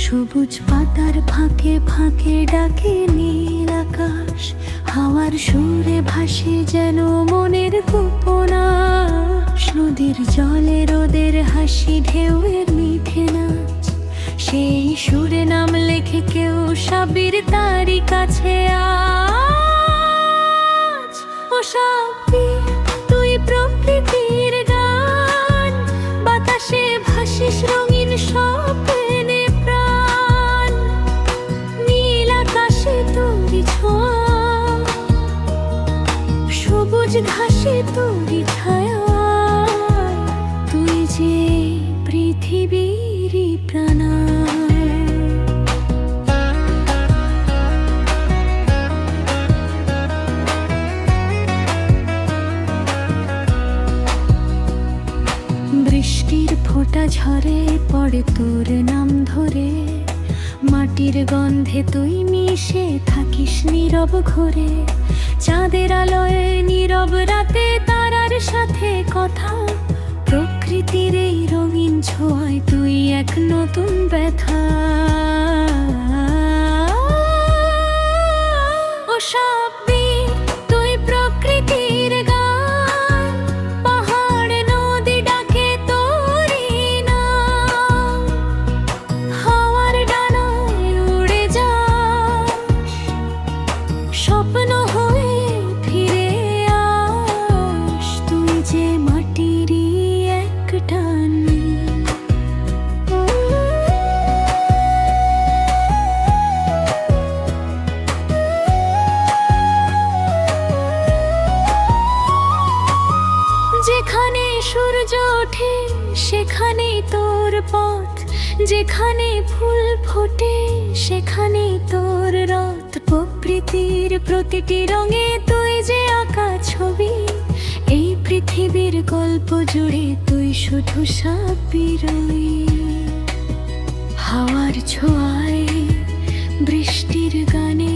সবুজ পাতার ফাঁকে ফাঁকে ডাকে নীল আকাশ, হাওয়ার সুরে ভাসে যেন মনের গোপনাশ। নদীর জলে রোদের হাসি, ঢেউয়ের মিঠে নাচ, সেই সুরে নাম লেখে কেউ সাবির তারি কাছে আজ। ও সাবির, তুই প্রকৃতির গান, বাতাসে ভাসিস রঙিন স্বপ্নে প্রাণ। নীল আকাশে তোরি ছোঁয়া, সবুজ ঘাসে তোরি ছায়া, তুই যে পৃথিবীরই প্রাণ। বৃষ্টির ফোঁটা ঝরে পড়ে তোর নাম ধরে, মাটির গন্ধে তুই মিশে থাকিস নীরব ঘরে। চাঁদের আলোয় নীরব রাতে তারার সাথে কথা, প্রকৃতির এই রঙিন ছোঁয়ায় তুই এক নতুন ব্যথা। ও সাবির, তুই প্রকৃতির গান, পাহাড় নদী ডাকে তোরি নাম। হাওয়ার ডানায় উড়ে যাস, স্বপ্ন হয়ে ফিরে আস, তুই যে মাটিরই এক টান। যেখানে সূর্য ওঠে সেখানেই তোর পথ, যেখানে ফুল ফোটে সেখানেই তোর রথ। প্রকৃতির প্রতিটি রঙে তুই যে আঁকা ছবি, এই পৃথিবীর গল্প জুড়ে তুই শুধু সাবিরই। হাওয়ার ছোঁয়ায়, বৃষ্টির গানে